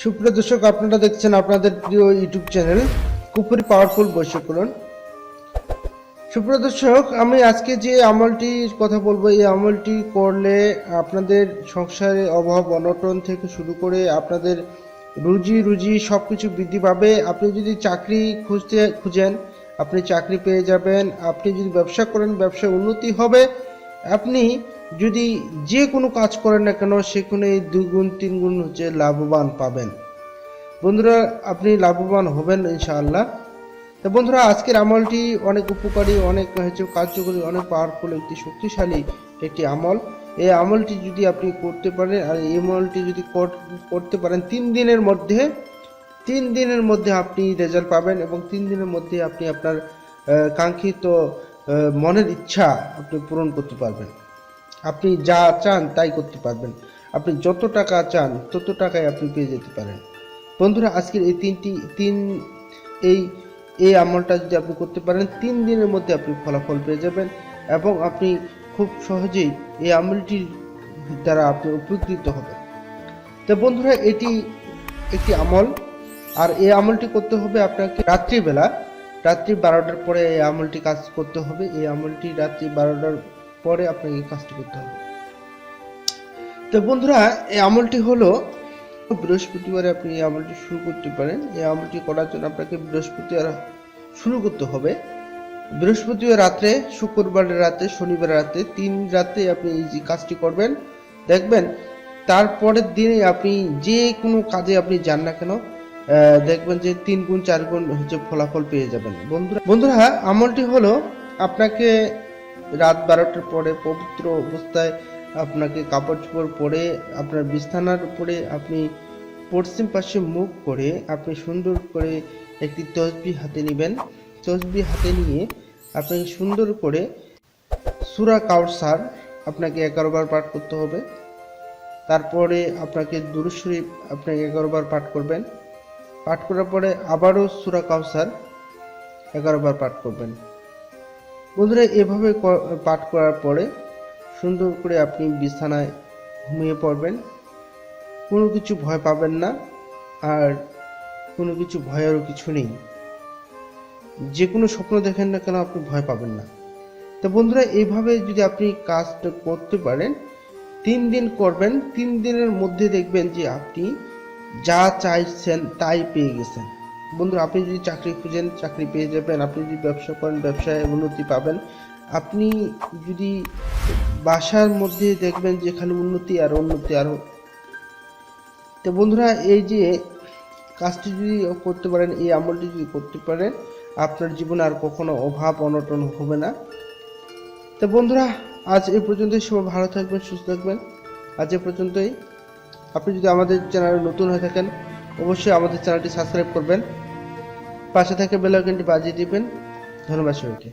সুপ্রিয় দর্শক, আপনারা দেখছেন আপনাদের প্রিয় ইউটিউব চ্যানেল কুপুরি পাওয়ারফুল বৈশ্যকরণ। সুপ্রিয় দর্শক, আমি আজকে যে আমলটির কথা বলবো, এই আমলটি করলে আপনাদের সংসারে অভাব অনটন থেকে শুরু করে আপনাদের রুজি সব কিছু বৃদ্ধি পাবে। আপনি যদি চাকরি খুঁজেন, আপনি চাকরি পেয়ে যাবেন। আপনি যদি ব্যবসা করেন, ব্যবসায় উন্নতি হবে। আপনি যদি যে কোনো কাজ করেন না কেন, সেখানে 2 গুণ 3 গুণ লাভবান পাবেন। বন্ধুরা, আপনি লাভবান হবেন ইনশাআল্লাহ। তো বন্ধুরা, আজকের আমলটি অনেক উপকারী, অনেক কার্যকরী, অনেক পাওয়ারফুল একটি শক্তিশালী একটি আমল। এই আমলটি যদি আপনি করতে পারেন, আর এই আমলটি যদি করতে পারেন 3 দিনের মধ্যে আপনি রেজাল্ট পাবেন, এবং 3 দিনের মধ্যে আপনি আপনার কাঙ্ক্ষিত মনের ইচ্ছা আপনি পূরণ করতে পারবেন। আপনি যা চান তাই করতে পারবেন। আপনি যত টাকা চান তত টাকাই আপনি পেয়ে যেতে পারেন। বন্ধুরা, আজকের এই আমলটা যদি আপনি করতে পারেন, 3 দিনের মধ্যে আপনি ফলাফল পেয়ে যাবেন, এবং আপনি খুব সহজেই এই আমলটির দ্বারা আপনি উপকৃত হবেন। তো বন্ধুরা, এটি একটি আমল, আর এই আমলটি করতে হবে আপনাকে রাত্রি 12টার পরে এই আমলটি কাজ করতে হবে। এই আমলটি রাত্রি 12টার পরে আপনাকে এই কাজটি করতে হবে। তো বন্ধুরা, এই আমলটি হলো বৃহস্পতিবারে আপনি এই আমলটি শুরু করতে পারেন। এই আমলটি করার জন্য আপনাকে বৃহস্পতিবার শুরু করতে হবে। বৃহস্পতিবার রাত্রে, শুক্রবারের রাতে, শনিবার রাতে, 3 রাতে আপনি এই কাজটি করবেন। দেখবেন তারপরের দিনে আপনি যে কোনো কাজে আপনি যান না কেন, দেখবেন যে 3 গুণ 4 গুণ ফলাফল পেয়ে যাবেন। বন্ধুরা, আমলটি হলো আপনাকে রাত 12টার পরে পবিত্র অবস্থায় আপনাকে কাপড় চোপড় পরে আপনার বিছানার উপরে আপনি পশ্চিম পাশে মুখ করে আপনি সুন্দর করে একটি তসবিহ হাতে নেবেন। তসবিহ হাতে নিয়ে আপনাকে সুন্দর করে সূরা কাউসার আপনাকে 11 বার পাঠ করতে হবে। তারপরে আপনাকে দুরূদ শরীফ আপনাকে 11 বার পাঠ করবেন। পাঠ করার পরে আবারও সূরা কাউসার 11 বার পাঠ করবেন। বন্ধুরা, এভাবে পাঠ করার পরে সুন্দর করে আপনি বিছানায় ঘুমিয়ে পড়বেন। কোনো কিছু ভয় পাবেন না, আর কোনো কিছু ভয়েরও কিছু নেই। যে কোনো স্বপ্ন দেখেন না কেন, আপনি ভয় পাবেন না। তো বন্ধুরা, এইভাবে যদি আপনি কাজটা করতে পারেন, 3 দিন করবেন, 3 দিনের মধ্যে দেখবেন যে আপনি যা চাইছেন তাই পেয়ে গেছেন। বন্ধুরা, আপনি যদি চাকরি খুঁজেন, চাকরি পেয়ে যাবেন। আপনি যদি ব্যবসা করেন, ব্যবসায় উন্নতি পাবেন। আপনি যদি বাসার মধ্যে দেখবেন যেখানে উন্নতি আরো। তো বন্ধুরা, এই যে কাজটি যদি করতে পারেন, এই আমলটি যদি করতে পারেন, আপনার জীবনে আর কখনো অভাব অনটন হবে না। তো বন্ধুরা, আজ এই পর্যন্তই। সবাই ভালো থাকবেন, সুস্থ থাকবেন। আজ এ পর্যন্তই। আপনি যদি আমাদের চ্যানেলে নতুন হয়ে থাকেন, অবশ্যই আমাদের চ্যানেলটি সাবস্ক্রাইব করবেন, পাশে থেকে বেল আইকনটি বাজিয়ে দিবেন। ধন্যবাদ সবাইকে।